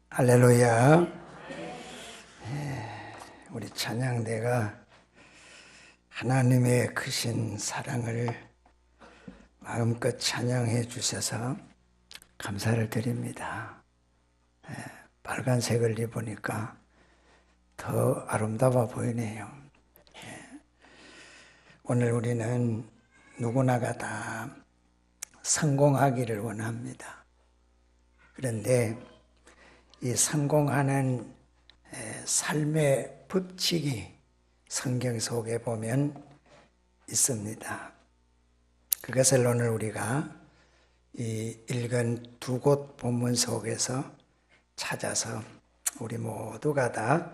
할렐루야. 우리 찬양대가 하나님의 크신 사랑을 마음껏 찬양해 주셔서 감사를 드립니다. 빨간색을 입으니까 더 아름다워 보이네요. 오늘 우리는 누구나가 다 성공하기를 원합니다. 그런데 이 성공하는 삶의 법칙이 성경 속에 보면 있습니다. 그것을 오늘 우리가 이 읽은 두 곳 본문 속에서 찾아서 우리 모두가 다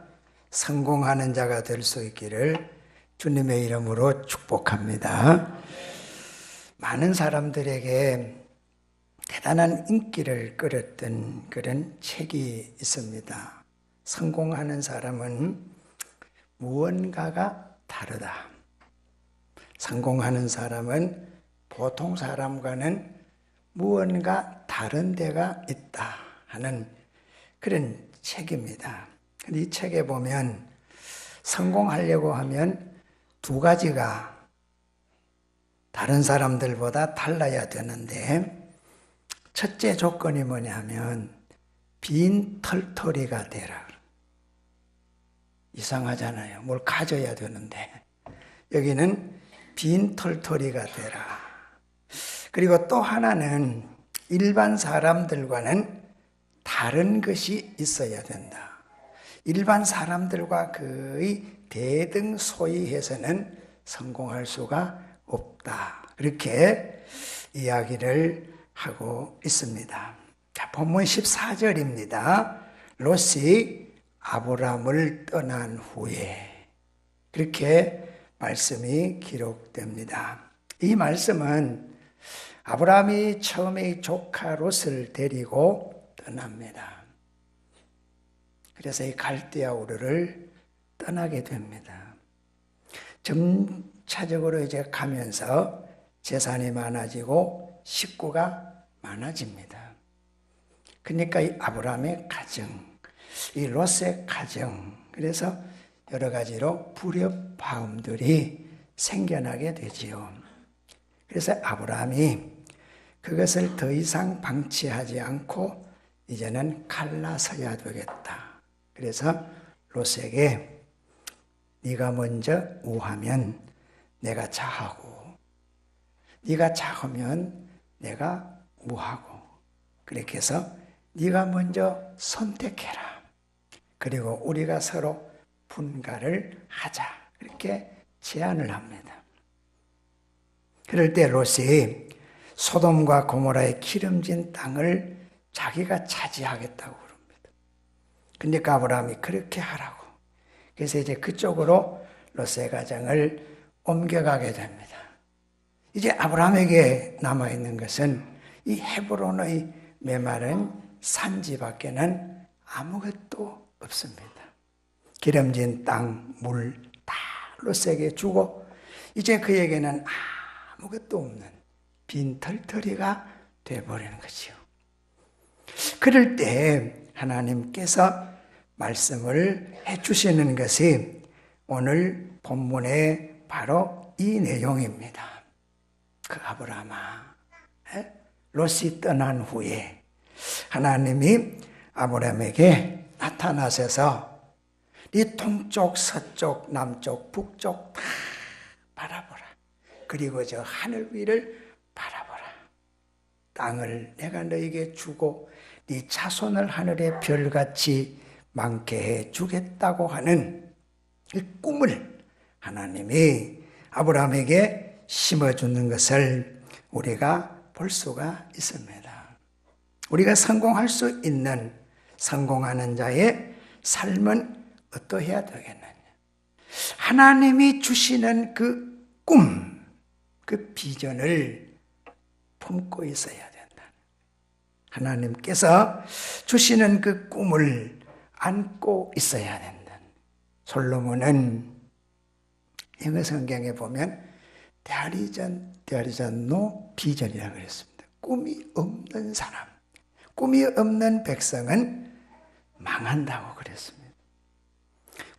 성공하는 자가 될 수 있기를 주님의 이름으로 축복합니다. 많은 사람들에게 대단한 인기를 끌었던 그런 책이 있습니다. 성공하는 사람은 무언가가 다르다. 성공하는 사람은 보통 사람과는 무언가 다른 데가 있다 하는 그런 책입니다. 이 책에 보면 성공하려고 하면 두 가지가 다른 사람들보다 달라야 되는데, 첫째 조건이 뭐냐면 빈 털터리가 되라. 이상하잖아요. 뭘 가져야 되는데 여기는 빈 털터리가 되라. 그리고 또 하나는 일반 사람들과는 다른 것이 있어야 된다. 일반 사람들과 거의 대등소이해서는 성공할 수가 없다. 그렇게 이야기를 하고 있습니다. 자, 본문 14절입니다. 롯이 아브람을 떠난 후에, 그렇게 말씀이 기록됩니다. 이 말씀은 아브람이 처음에 조카 롯을 데리고 떠납니다. 그래서 이 갈대아 우르를 떠나게 됩니다. 점차적으로 이제 가면서 재산이 많아지고 식구가 많아집니다. 그러니까 이 아브람의 가정, 이 롯의 가정, 그래서 여러 가지로 불협화음들이 생겨나게 되지요. 그래서 아브람이 그것을 더 이상 방치하지 않고 이제는 갈라서야 되겠다. 그래서 롯에게 네가 먼저 우하면 내가 자하고, 네가 자하면 내가 우하고, 그렇게 해서 네가 먼저 선택해라. 그리고 우리가 서로 분가를 하자. 그렇게 제안을 합니다. 그럴 때 롯이 소돔과 고모라의 기름진 땅을 자기가 차지하겠다고 그럽니다. 그러니까 아브라함이 그렇게 하라고. 그래서 이제 그쪽으로 롯의 가정을 옮겨가게 됩니다. 이제 아브라함에게 남아있는 것은 이 헤브론의 메마른 산지밖에는 아무것도 없습니다. 기름진 땅, 물 다 롯에게 주고 이제 그에게는 아무것도 없는 빈털터리가 되어버리는 것이요. 그럴 때 하나님께서 말씀을 해주시는 것이 오늘 본문의 바로 이 내용입니다. 그 아브라함아, 롯이 떠난 후에 하나님이 아브라함에게 나타나셔서 네 동쪽, 서쪽, 남쪽, 북쪽 다 바라보라. 그리고 저 하늘 위를 바라보라. 땅을 내가 너에게 주고 네 자손을 하늘의 별같이 많게 해 주겠다고 하는 그 꿈을 하나님이 아브라함에게 심어주는 것을 우리가 볼 수가 있습니다. 우리가 성공할 수 있는 성공하는 자의 삶은 어떠해야 되겠느냐? 하나님이 주시는 그 꿈, 그 비전을 품고 있어야 된다. 하나님께서 주시는 그 꿈을 안고 있어야 된다. 솔로몬은 영어 성경에 보면 There is no vision이라고 그랬습니다. 꿈이 없는 사람, 꿈이 없는 백성은 망한다고 그랬습니다.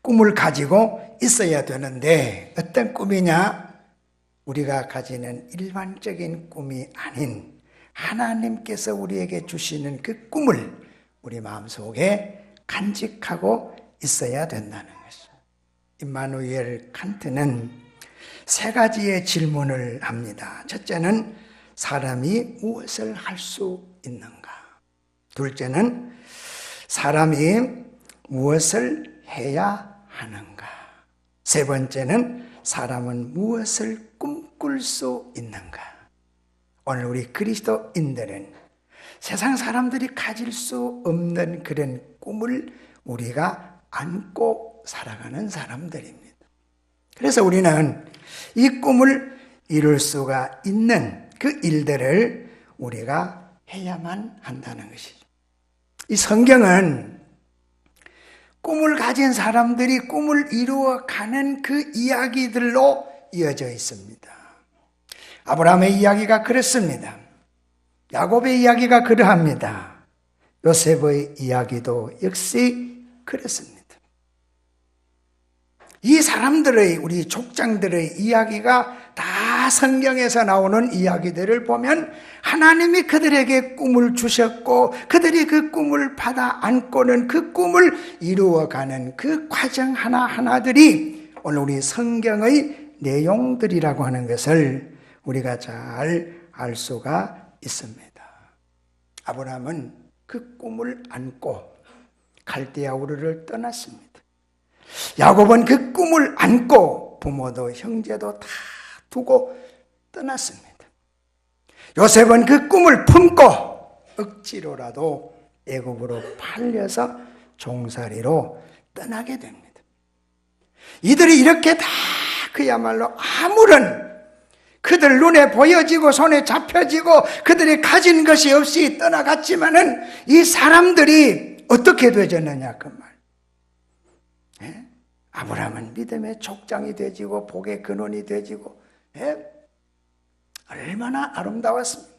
꿈을 가지고 있어야 되는데 어떤 꿈이냐? 우리가 가지는 일반적인 꿈이 아닌 하나님께서 우리에게 주시는 그 꿈을 우리 마음속에 간직하고 있어야 된다는 것이죠. 임마누엘 칸트는 세 가지의 질문을 합니다. 첫째는 사람이 무엇을 할 수 있는가? 둘째는 사람이 무엇을 해야 하는가? 세 번째는 사람은 무엇을 꿈꿀 수 있는가? 오늘 우리 그리스도인들은 세상 사람들이 가질 수 없는 그런 꿈을 우리가 안고 살아가는 사람들입니다. 그래서 우리는 이 꿈을 이룰 수가 있는 그 일들을 우리가 해야만 한다는 것이죠. 이 성경은 꿈을 가진 사람들이 꿈을 이루어가는 그 이야기들로 이어져 있습니다. 아브라함의 이야기가 그렇습니다. 야곱의 이야기가 그러합니다. 요셉의 이야기도 역시 그렇습니다. 이 사람들의, 우리 족장들의 이야기가 다 성경에서 나오는 이야기들을 보면 하나님이 그들에게 꿈을 주셨고 그들이 그 꿈을 받아 안고는 그 꿈을 이루어가는 그 과정 하나하나들이 오늘 우리 성경의 내용들이라고 하는 것을 우리가 잘 알 수가 있습니다. 아브라함은 그 꿈을 안고 갈대아 우르를 떠났습니다. 야곱은 그 꿈을 안고 부모도 형제도 다 두고 떠났습니다. 요셉은 그 꿈을 품고 억지로라도 애굽으로 팔려서 종살이로 떠나게 됩니다. 이들이 이렇게 다 그야말로 아무런 그들 눈에 보여지고 손에 잡혀지고 그들이 가진 것이 없이 떠나갔지만은 이 사람들이 어떻게 되졌느냐 그 말. 예? 아브라함은 믿음의 족장이 되지고 복의 근원이 되지고 얼마나 아름다웠습니까?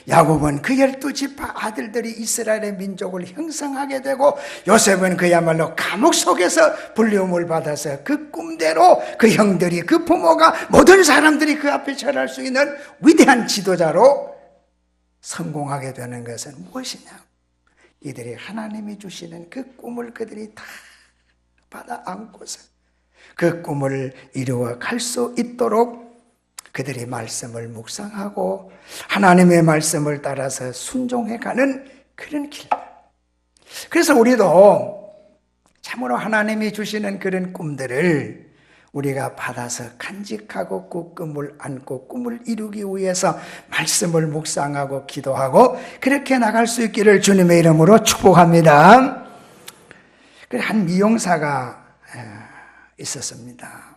야곱은 그 12지파 아들들이 이스라엘의 민족을 형성하게 되고 요셉은 그야말로 감옥 속에서 불리움을 받아서 그 꿈대로 그 형들이 그 부모가 모든 사람들이 그 앞에 절할 수 있는 위대한 지도자로 성공하게 되는 것은 무엇이냐? 이들이 하나님이 주시는 그 꿈을 그들이 다 받아 안고서 그 꿈을 이루어 갈 수 있도록 그들이 말씀을 묵상하고 하나님의 말씀을 따라서 순종해가는 그런 길. 그래서 우리도 참으로 하나님이 주시는 그런 꿈들을 우리가 받아서 간직하고 그 꿈을 안고 꿈을 이루기 위해서 말씀을 묵상하고 기도하고 그렇게 나갈 수 있기를 주님의 이름으로 축복합니다. 한 미용사가 있었습니다.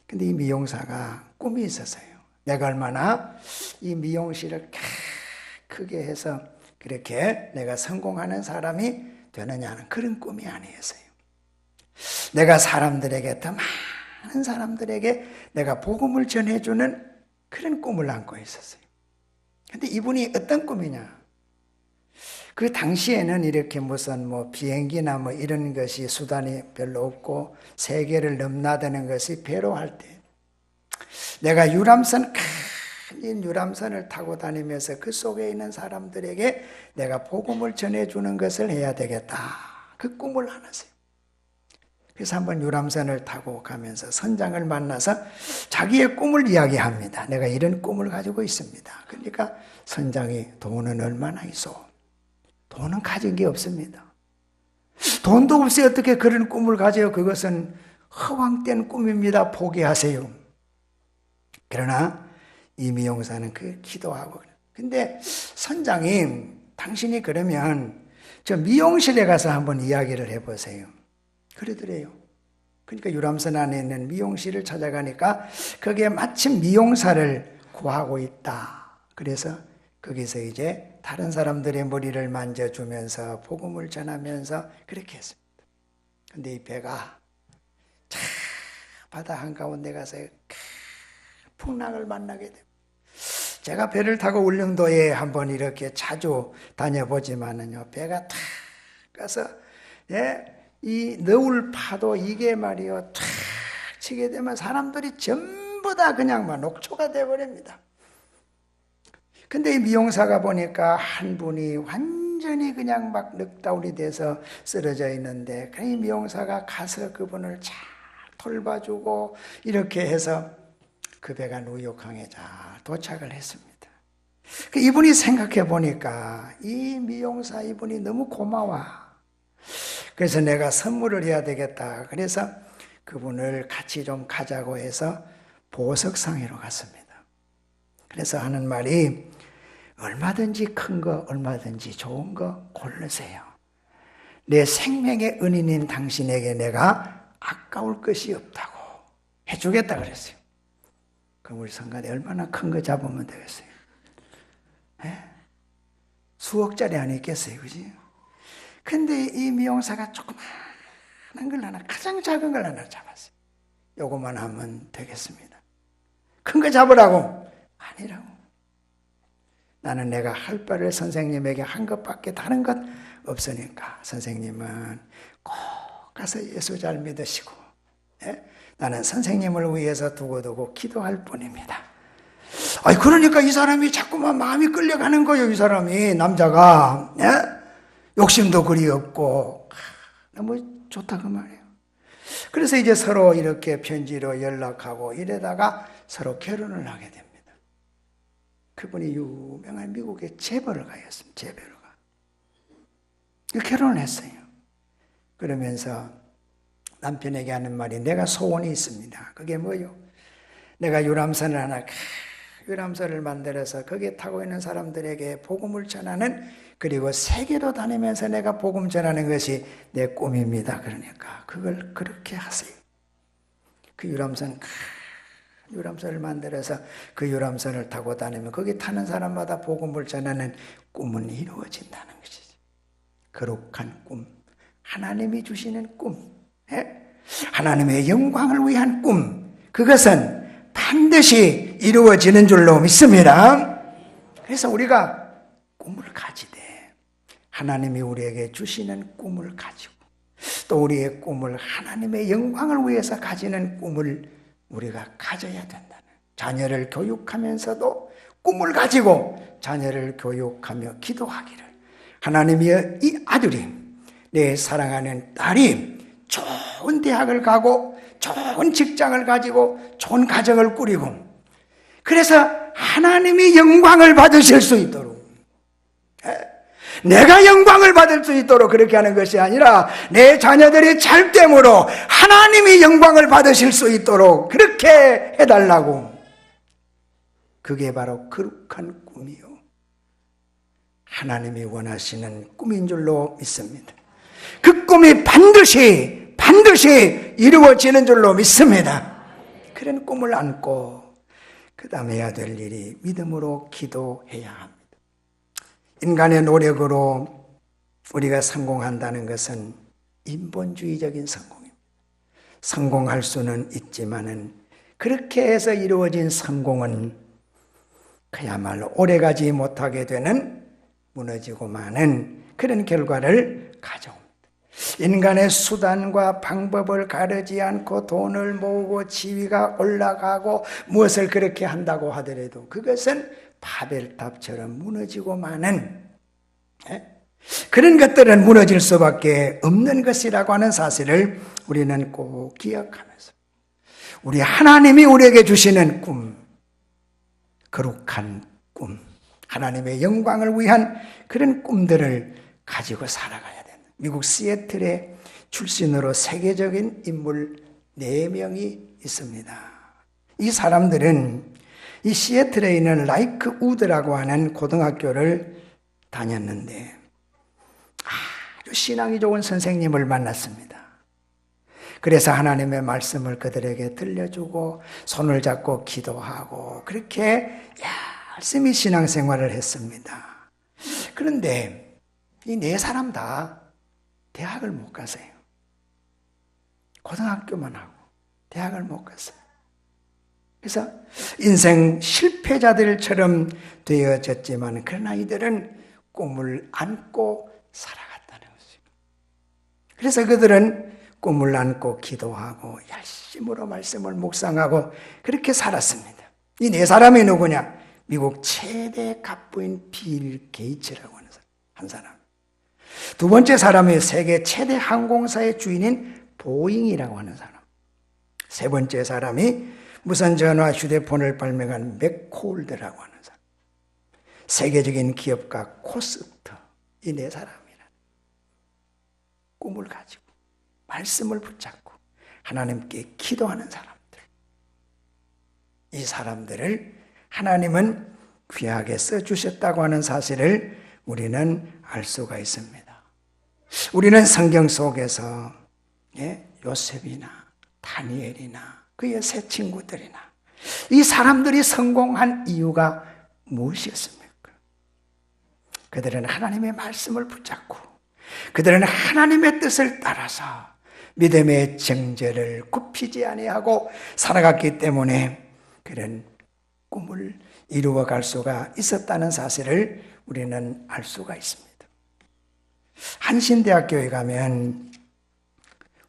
근데 이 미용사가 꿈이 있었어요. 내가 얼마나 이 미용실을 크게 해서 그렇게 내가 성공하는 사람이 되느냐는 그런 꿈이 아니었어요. 내가 사람들에게, 더 많은 사람들에게 내가 복음을 전해주는 그런 꿈을 안고 있었어요. 근데 이분이 어떤 꿈이냐? 그 당시에는 이렇게 무슨 비행기나 이런 것이 수단이 별로 없고 세계를 넘나드는 것이 배로 할 때 내가 유람선, 큰 유람선을 타고 다니면서 그 속에 있는 사람들에게 내가 복음을 전해주는 것을 해야 되겠다. 그 꿈을 안았어요. 그래서 한번 유람선을 타고 가면서 선장을 만나서 자기의 꿈을 이야기합니다. 내가 이런 꿈을 가지고 있습니다. 그러니까 선장이 돈은 얼마나 있어? 돈은 가진 게 없습니다. 돈도 없이 어떻게 그런 꿈을 가져요? 그것은 허황된 꿈입니다. 포기하세요. 그러나 이 미용사는 그 기도하고. 근데 선장이 당신이 그러면 저 미용실에 가서 한번 이야기를 해보세요. 그러더래요. 그러니까 유람선 안에 있는 미용실을 찾아가니까 거기에 마침 미용사를 구하고 있다. 그래서 거기서 이제 다른 사람들의 머리를 만져주면서 복음을 전하면서 그렇게 했습니다. 근데 이 배가 차 바다 한가운데 가서 풍랑을 만나게 됩니다. 제가 배를 타고 울릉도에 한번 이렇게 자주 다녀보지만은요, 배가 탁 가서 이 너울 파도 이게 말이요 탁 치게 되면 사람들이 전부 다 그냥 막 녹초가 돼버립니다. 근데 이 미용사가 보니까 한 분이 완전히 그냥 막 넉다운이 돼서 쓰러져 있는데 이 미용사가 가서 그분을 잘 돌봐주고 이렇게 해서 그 배가 뉴욕항에 잘 도착을 했습니다. 이분이 생각해 보니까 이 미용사 이분이 너무 고마워. 그래서 내가 선물을 해야 되겠다. 그래서 그분을 같이 좀 가자고 해서 보석상회로 갔습니다. 그래서 하는 말이 얼마든지 큰 거, 얼마든지 좋은 거 고르세요. 내 생명의 은인인 당신에게 내가 아까울 것이 없다고 해주겠다 그랬어요. 그럼 우리 성가대 얼마나 큰 거 잡으면 되겠어요? 수억짜리 아니겠어요, 그지? 근데 이 미용사가 조그마한 걸 하나, 가장 작은 걸 하나 잡았어요. 요거만 하면 되겠습니다. 큰 거 잡으라고? 아니라고. 나는 내가 할 바를 선생님에게 한 것밖에 다른 것 없으니까 선생님은 꼭 가서 예수 잘 믿으시고 나는 선생님을 위해서 두고두고 기도할 뿐입니다. 그러니까 이 사람이 자꾸만 마음이 끌려가는 거예요. 이 사람이 남자가 욕심도 그리 없고 너무 좋다 그 말이에요. 그래서 이제 서로 이렇게 편지로 연락하고 이러다가 서로 결혼을 하게 됩니다. 그분이 유명한 미국의 재벌가였습니다. 재벌가. 결혼을 했어요. 그러면서 남편에게 하는 말이 내가 소원이 있습니다. 그게 뭐요? 내가 유람선을 하나 유람선을 만들어서 거기에 타고 있는 사람들에게 복음을 전하는 그리고 세계로 다니면서 내가 복음 전하는 것이 내 꿈입니다. 그러니까 그걸 그렇게 하세요. 그 유람선을 만들어서 그 유람선을 타고 다니면 거기 타는 사람마다 복음을 전하는 꿈은 이루어진다는 것이죠. 거룩한 꿈, 하나님이 주시는 꿈, 하나님의 영광을 위한 꿈, 그것은 반드시 이루어지는 줄로 믿습니다. 그래서 우리가 꿈을 가지되 하나님이 우리에게 주시는 꿈을 가지고 또 우리의 꿈을 하나님의 영광을 위해서 가지는 꿈을 우리가 가져야 된다는, 자녀를 교육하면서도 꿈을 가지고 자녀를 교육하며 기도하기를, 하나님의 이 아들이, 내 사랑하는 딸이 좋은 대학을 가고 좋은 직장을 가지고 좋은 가정을 꾸리고 그래서 하나님이 영광을 받으실 수 있도록, 내가 영광을 받을 수 있도록 그렇게 하는 것이 아니라 내 자녀들이 잘됨으로 하나님이 영광을 받으실 수 있도록 그렇게 해달라고. 그게 바로 거룩한 꿈이요, 하나님이 원하시는 꿈인 줄로 믿습니다. 그 꿈이 반드시 이루어지는 줄로 믿습니다. 그런 꿈을 안고 그 다음에 해야 될 일이 믿음으로 기도해야 합니다. 인간의 노력으로 우리가 성공한다는 것은 인본주의적인 성공입니다. 성공할 수는 있지만은 그렇게 해서 이루어진 성공은 그야말로 오래가지 못하게 되는, 무너지고 마는 그런 결과를 가져옵니다. 인간의 수단과 방법을 가르지 않고 돈을 모으고 지위가 올라가고 무엇을 그렇게 한다고 하더라도 그것은 바벨탑처럼 무너지고 마는 그런 것들은 무너질 수밖에 없는 것이라고 하는 사실을 우리는 꼭 기억하면서 우리 하나님이 우리에게 주시는 꿈, 거룩한 꿈, 하나님의 영광을 위한 그런 꿈들을 가지고 살아가야 된다. 미국 시애틀의 출신으로 세계적인 인물 4명이 있습니다. 이 사람들은 이 시애틀에 있는 라이크 우드라고 하는 고등학교를 다녔는데 아주 신앙이 좋은 선생님을 만났습니다. 그래서 하나님의 말씀을 그들에게 들려주고 손을 잡고 기도하고 그렇게 열심히 신앙생활을 했습니다. 그런데 이 4사람 다 대학을 못 갔어요. 고등학교만 하고 대학을 못 갔어요. 그래서 인생 실패자들처럼 되어졌지만 그러나 이들은 꿈을 안고 살아갔다는 것입니다. 그래서 그들은 꿈을 안고 기도하고 열심으로 말씀을 묵상하고 그렇게 살았습니다. 이 네 사람이 누구냐? 미국 최대 갑부인 빌 게이츠라고 하는 사람, 한 사람. 두 번째 사람이 세계 최대 항공사의 주인인 보잉이라고 하는 사람. 세 번째 사람이 무선전화 휴대폰을 발명한 맥콜드라고 하는 사람. 세계적인 기업가 코스트. 이 네 사람이란 꿈을 가지고 말씀을 붙잡고 하나님께 기도하는 사람들. 이 사람들을 하나님은 귀하게 써주셨다고 하는 사실을 우리는 알 수가 있습니다. 우리는 성경 속에서 요셉이나 다니엘이나 그의 세 친구들이나 이 사람들이 성공한 이유가 무엇이었습니까? 그들은 하나님의 말씀을 붙잡고 그들은 하나님의 뜻을 따라서 믿음의 정죄를 굽히지 아니하고 살아갔기 때문에 그런 꿈을 이루어갈 수가 있었다는 사실을 우리는 알 수가 있습니다. 한신대학교에 가면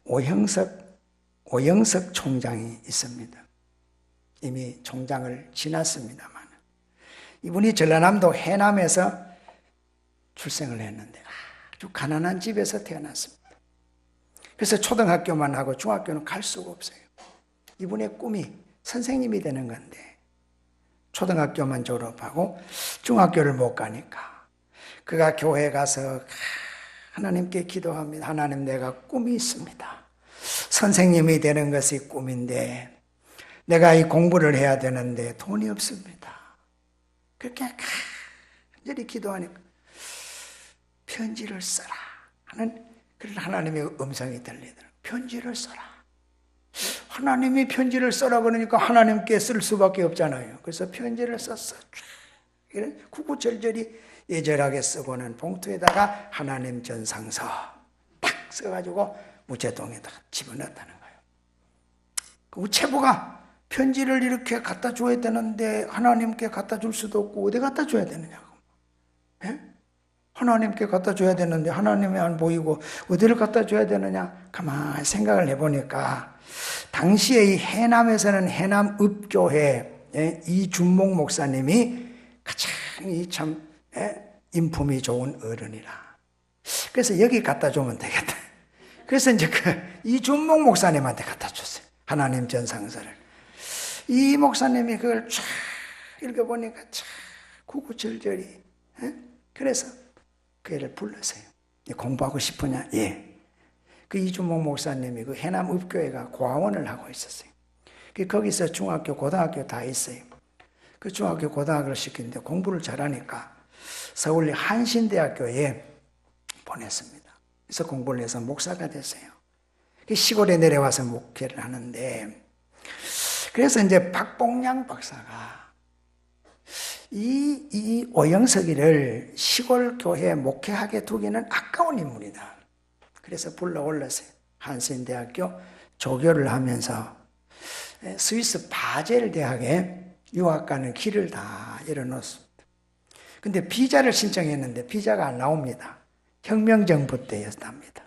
오영석 총장이 있습니다. 이미 총장을 지났습니다만 이분이 전라남도 해남에서 출생을 했는데 아주 가난한 집에서 태어났습니다. 그래서 초등학교만 하고 중학교는 갈 수가 없어요. 이분의 꿈이 선생님이 되는 건데 초등학교만 졸업하고 중학교를 못 가니까 그가 교회에 가서 하나님께 기도합니다. 하나님, 내가 꿈이 있습니다. 선생님이 되는 것이 꿈인데 내가 이 공부를 해야 되는데 돈이 없습니다. 그렇게 간절히 기도하니까 편지를 써라 하는 그런 하나님의 음성이 들리더라고요. 편지를 써라. 하나님이 편지를 써라 그러니까 하나님께 쓸 수밖에 없잖아요. 그래서 편지를 썼어. 이런 구구절절히 예절하게 쓰고는 봉투에다가 하나님 전상서 딱 써가지고 우체통에다가 집어넣었다는 거예요. 그 우체부가 편지를 이렇게 갖다 줘야 되는데 하나님께 갖다 줄 수도 없고 어디 갖다 줘야 되느냐고. 예? 하나님께 갖다 줘야 되는데 하나님이 안 보이고 어디를 갖다 줘야 되느냐. 가만히 생각을 해보니까 당시에 이 해남에서는 해남읍교회 이준목 목사님이 가장 참 인품이 좋은 어른이라. 그래서 여기 갖다 주면 되겠다. 그래서 이제 이준목 목사님한테 갖다 줬어요. 하나님 전상서를. 이 목사님이 그걸 쫙 읽어보니까 참 구구절절히. 그래서 그 애를 불렀어요. 공부하고 싶으냐? 예. 그 이준목 목사님이 그 해남읍교회가 고아원을 하고 있었어요. 거기서 중학교, 고등학교 다 있어요. 그 중학교, 고등학교를 시키는데 공부를 잘하니까 서울 한신대학교에 보냈습니다. 그래서 공부를 해서 목사가 됐어요. 시골에 내려와서 목회를 하는데 그래서 이제 박봉량 박사가 이 오영석이를 시골 교회에 목회하게 두기는 아까운 인물이다. 그래서 불러 올렸어요. 한신대학교 조교를 하면서 스위스 바젤 대학에 유학 가는 길을 다 열어놓습니다. 근데 비자를 신청했는데 비자가 안 나옵니다. 혁명정부 때였답니다.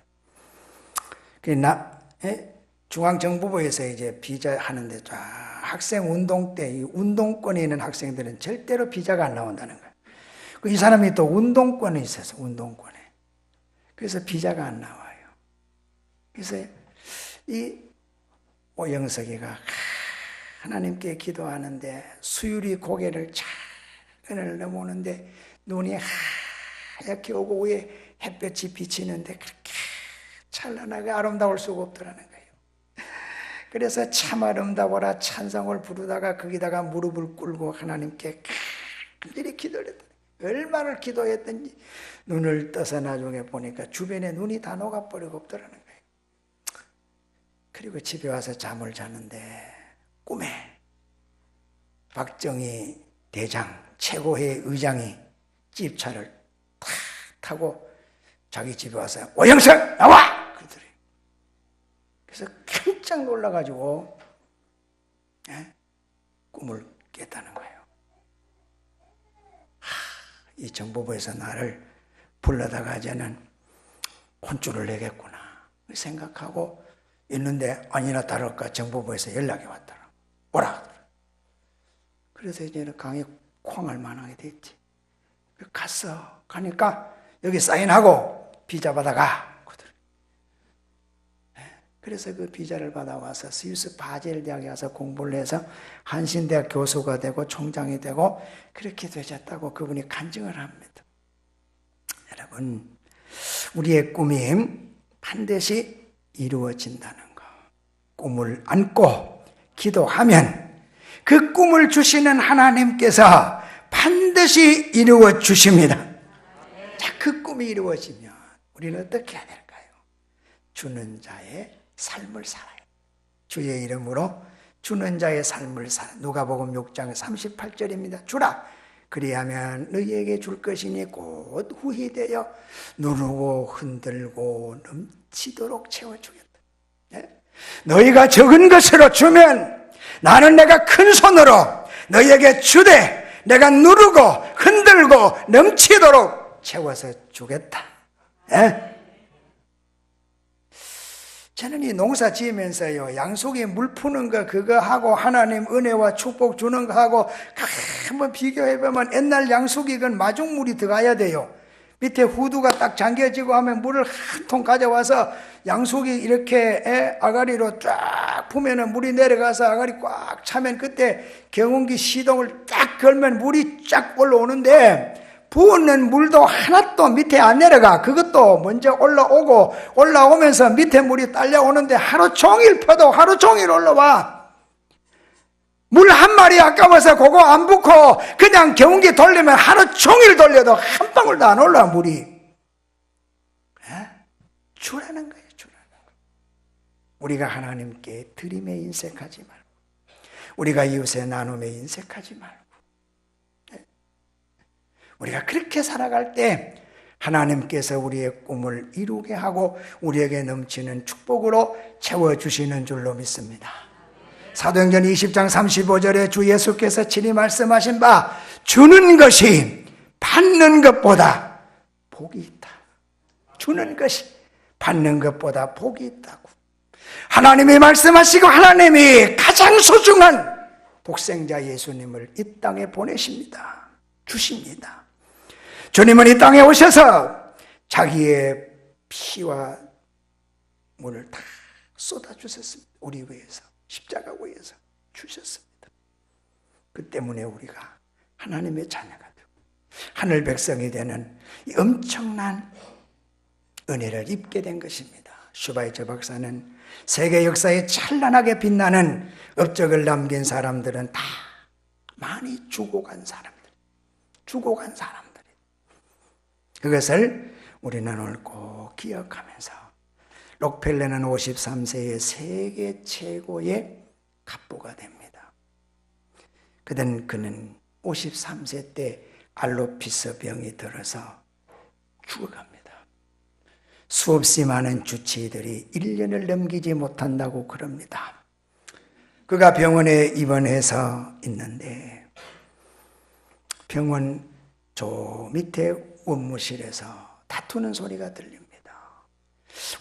중앙정부부에서 이제 비자 하는데 쫙 학생 운동 때 이 운동권에 있는 학생들은 절대로 비자가 안 나온다는 거예요. 이 사람이 또 운동권에 있어서 운동권에. 그래서 비자가 안 나와요. 그래서 이 오영석이가 하나님께 기도하는데 수유리 고개를 차근을 넘어오는데 눈이 하얗게 오고 위에 햇볕이 비치는데 그렇게 찬란하게 아름다울 수가 없더라는 거예요. 그래서 참 아름다워라 찬송을 부르다가 거기다가 무릎을 꿇고 하나님께 간절히 기도를 했더니 얼마나 기도했든지 눈을 떠서 나중에 보니까 주변에 눈이 다 녹아버리고 없더라는 거예요. 그리고 집에 와서 잠을 자는데 꿈에 박정희 대장 최고회 의장이 집차를 탁 타고 자기 집에 와서 오영석 나와! 그러더래요. 그래서 깜짝 놀라가지고 꿈을 깼다는 거예요. 이 정보부에서 나를 불러다가 이제는 혼쭐을 내겠구나. 생각하고 있는데 아니나 다를까 정보부에서 연락이 왔더라. 오라 하더라. 그래서 이제는 강에 콩할 만하게 됐지. 갔어. 가니까 여기 사인하고 비자 받아가. 그래서 그 비자를 받아와서 스위스 바젤 대학에 가서 공부를 해서 한신대학 교수가 되고 총장이 되고 그렇게 되셨다고 그분이 간증을 합니다. 여러분, 우리의 꿈이 반드시 이루어진다는 거. 꿈을 안고 기도하면 그 꿈을 주시는 하나님께서 반드시 이루어 주십니다. 자, 그 꿈이 이루어지면 우리는 어떻게 해야 될까요? 주는 자의 삶을 살아요. 주의 이름으로 주는 자의 삶을 살아. 누가복음 6장 38절입니다. 주라. 그리하면 너희에게 줄 것이니 곧 후히 되어 누르고 흔들고 넘치도록 채워주겠다. 네? 너희가 적은 것으로 주면 나는 내가 큰 손으로 너희에게 주되 내가 누르고 흔들고 넘치도록 채워서 주겠다. 네? 저는 이 농사 지으면서요, 양속에 물 푸는 거 그거 하고 하나님 은혜와 축복 주는 거 하고 한번 비교해보면 옛날 양속이 건 마중물이 들어가야 돼요. 밑에 후두가 딱 잠겨지고 하면 물을 한 통 가져와서 양속이 이렇게 아가리로 쫙 부면은 물이 내려가서 아가리 꽉 차면 그때 경운기 시동을 딱 걸면 물이 쫙 올라오는데 부은 물도 하나도 밑에 안 내려가. 그것도 먼저 올라오면서 밑에 물이 딸려오는데 하루 종일 펴도 하루 종일 올라와. 물 한 마리 아까워서 그거 안 붓고 그냥 경운기 돌리면 하루 종일 돌려도 한 방울도 안 올라와 물이. 주라는 거예요. 주라는 거. 우리가 하나님께 드림에 인색하지 말고 우리가 이웃의 나눔에 인색하지 말고 우리가 그렇게 살아갈 때 하나님께서 우리의 꿈을 이루게 하고 우리에게 넘치는 축복으로 채워주시는 줄로 믿습니다. 사도행전 20장 35절에 주 예수께서 친히 말씀하신 바 주는 것이 받는 것보다 복이 있다. 주는 것이 받는 것보다 복이 있다고. 하나님이 말씀하시고 하나님이 가장 소중한 독생자 예수님을 이 땅에 보내십니다. 주십니다. 주님은 이 땅에 오셔서 자기의 피와 물을 다 쏟아주셨습니다. 우리 위해서, 십자가 위해서 주셨습니다. 그 때문에 우리가 하나님의 자녀가 되고 하늘 백성이 되는 이 엄청난 은혜를 입게 된 것입니다. 슈바이처 박사는 세계 역사에 찬란하게 빛나는 업적을 남긴 사람들은 다 많이 죽어간 사람들. 그것을 우리는 오늘 꼭 기억하면서 록펠러는 53세의 세계 최고의 갑부가 됩니다. 그는 53세 때 알로피스 병이 들어서 죽어갑니다. 수없이 많은 주치의들이 1년을 넘기지 못한다고 그럽니다. 그가 병원에 입원해서 있는데 병원 저 밑에 원무실에서 다투는 소리가 들립니다.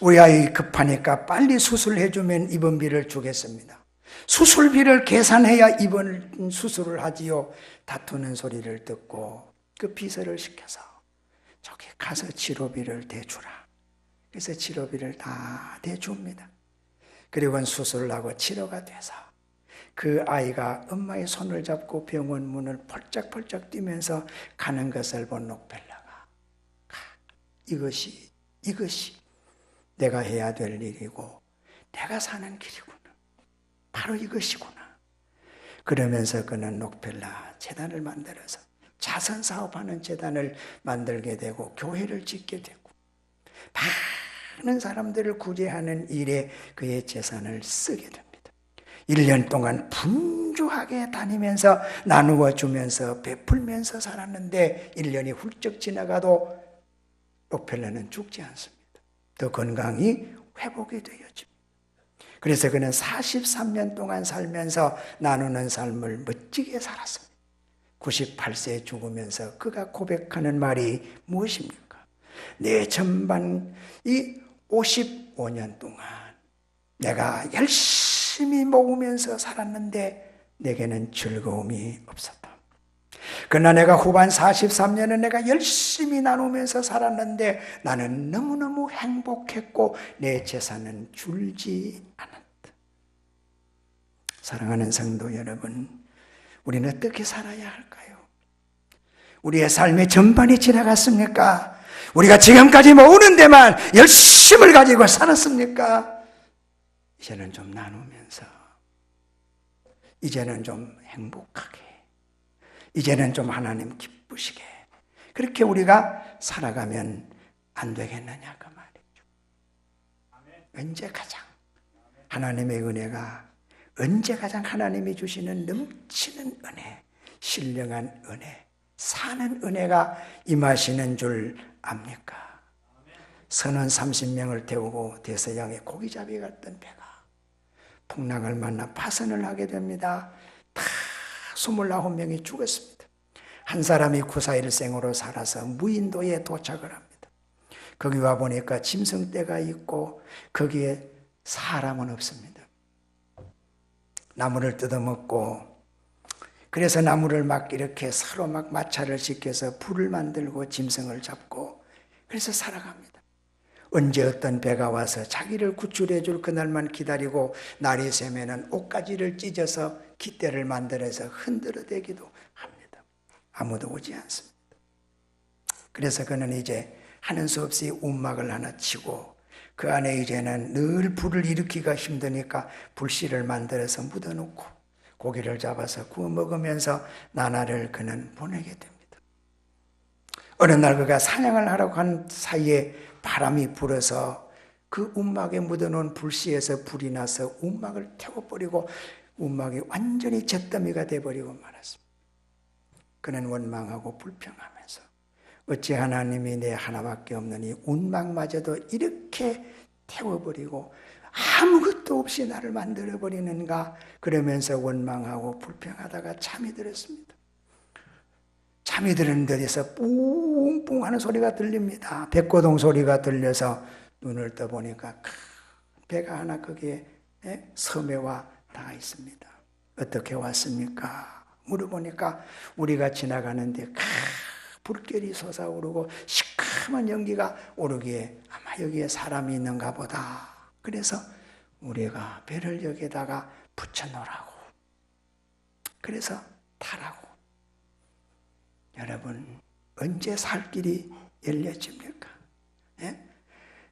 우리 아이 급하니까 빨리 수술해주면 입원비를 주겠습니다. 수술비를 계산해야 입원 수술을 하지요. 다투는 소리를 듣고 그 비서를 시켜서 저기 가서 치료비를 대주라. 그래서 치료비를 다 대줍니다. 그리고는 수술을 하고 치료가 돼서 그 아이가 엄마의 손을 잡고 병원 문을 펄쩍펄쩍 뛰면서 가는 것을 본 록펠러가 이것이 내가 해야 될 일이고 내가 사는 길이구나. 바로 이것이구나. 그러면서 그는 록펠러 재단을 만들어서 자선사업하는 재단을 만들게 되고 교회를 짓게 되고 많은 사람들을 구제하는 일에 그의 재산을 쓰게 됩니다. 1년 동안 분주하게 다니면서 나누어 주면서 베풀면서 살았는데 1년이 훌쩍 지나가도 록펠러는 죽지 않습니다. 더 건강이 회복이 되어집니다. 그래서 그는 43년 동안 살면서 나누는 삶을 멋지게 살았습니다. 98세에 죽으면서 그가 고백하는 말이 무엇입니까? 내 전반 이 55년 동안 내가 열심히 모으면서 살았는데 내게는 즐거움이 없었다. 그러나 내가 후반 43년은 내가 열심히 나누면서 살았는데 나는 너무너무 행복했고 내 재산은 줄지 않았다. 사랑하는 성도 여러분, 우리는 어떻게 살아야 할까요? 우리의 삶의 전반이 지나갔습니까? 우리가 지금까지 모으는 데만 열심을 가지고 살았습니까? 이제는 좀 나누면서, 이제는 좀 행복하게, 이제는 좀 하나님 기쁘시게 그렇게 우리가 살아가면 안 되겠느냐 그 말이죠. 언제 가장 하나님의 은혜가, 언제 가장 하나님이 주시는 넘치는 은혜, 신령한 은혜, 사는 은혜가 임하시는 줄 압니까? 선원 30명을 태우고 대서양에 고기잡이 갔던 배가 풍랑을 만나 파선을 하게 됩니다. 다 29명이 죽었습니다. 한 사람이 구사일생으로 살아서 무인도에 도착을 합니다. 거기 와 보니까 짐승떼가 있고 거기에 사람은 없습니다. 나무를 뜯어먹고, 그래서 나무를 막 이렇게 서로 막 마찰을 시켜서 불을 만들고 짐승을 잡고 그래서 살아갑니다. 언제 어떤 배가 와서 자기를 구출해 줄 그날만 기다리고 날이 새면은 옷가지를 찢어서 깃대를 만들어서 흔들어 대기도 합니다. 아무도 오지 않습니다. 그래서 그는 이제 하는 수 없이 움막을 하나 치고 그 안에 이제는 늘 불을 일으키기가 힘드니까 불씨를 만들어서 묻어놓고 고기를 잡아서 구워 먹으면서 나날을 그는 보내게 됩니다. 어느 날 그가 사냥을 하려고 한 사이에 바람이 불어서 그 움막에 묻어놓은 불씨에서 불이 나서 움막을 태워버리고 움막이 완전히 잿더미가 되어버리고 말았습니다. 그는 원망하고 불평하면서 어찌 하나님이 내 하나밖에 없는 이 운막마저도 이렇게 태워버리고 아무것도 없이 나를 만들어버리는가, 그러면서 원망하고 불평하다가 잠이 들었습니다. 잠이 드는 데에서 뿡뿡 하는 소리가 들립니다. 백고동 소리가 들려서 눈을 떠보니까 큰 배가 하나 거기에 섬에 닿아 있습니다. 어떻게 왔습니까? 물어보니까 우리가 지나가는데 불결이 솟아오르고 시커먼 연기가 오르기에 아마 여기에 사람이 있는가 보다. 그래서 우리가 배를 여기다가 붙여놓으라고, 그래서 타라고. 여러분, 언제 살 길이 열려집니까? 예?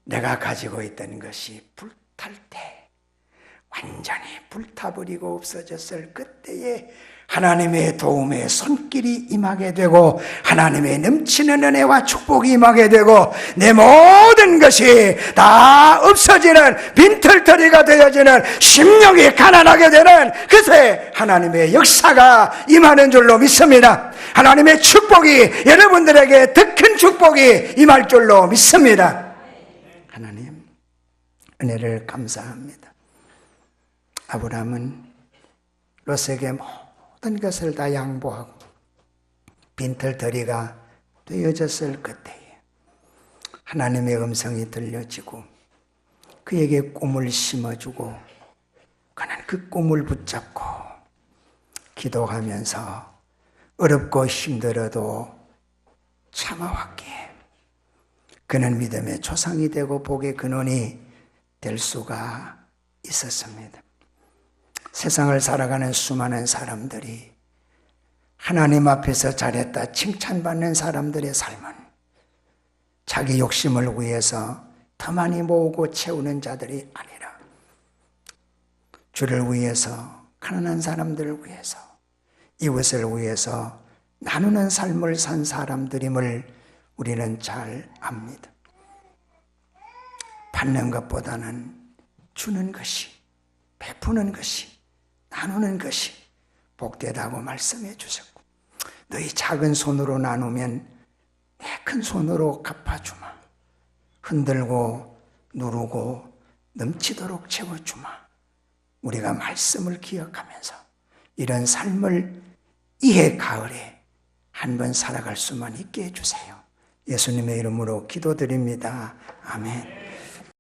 내가 가지고 있던 것이 불탈 때, 완전히 불타버리고 없어졌을 그때에 하나님의 도움의 손길이 임하게 되고 하나님의 넘치는 은혜와 축복이 임하게 되고 내 모든 것이 다 없어지는 빈털터리가 되어지는 심령이 가난하게 되는 그새 하나님의 역사가 임하는 줄로 믿습니다. 하나님의 축복이 여러분들에게 더 큰 축복이 임할 줄로 믿습니다. 하나님 은혜를 감사합니다. 아브라함은 롯에게 모든 것을 다 양보하고 빈털터리가 되어졌을 그때에 하나님의 음성이 들려지고 그에게 꿈을 심어주고 그는 그 꿈을 붙잡고 기도하면서 어렵고 힘들어도 참아왔기에 그는 믿음의 조상이 되고 복의 근원이 될 수가 있었습니다. 세상을 살아가는 수많은 사람들이 하나님 앞에서 잘했다 칭찬받는 사람들의 삶은 자기 욕심을 위해서 더 많이 모으고 채우는 자들이 아니라 주를 위해서, 가난한 사람들을 위해서, 이웃을 위해서 나누는 삶을 산 사람들임을 우리는 잘 압니다. 받는 것보다는 주는 것이, 베푸는 것이, 나누는 것이 복되다고 말씀해 주셨고 너희 작은 손으로 나누면 내 큰 손으로 갚아주마. 흔들고 누르고 넘치도록 채워주마. 우리가 말씀을 기억하면서 이런 삶을 이해 가을에 한번 살아갈 수만 있게 해주세요. 예수님의 이름으로 기도드립니다. 아멘.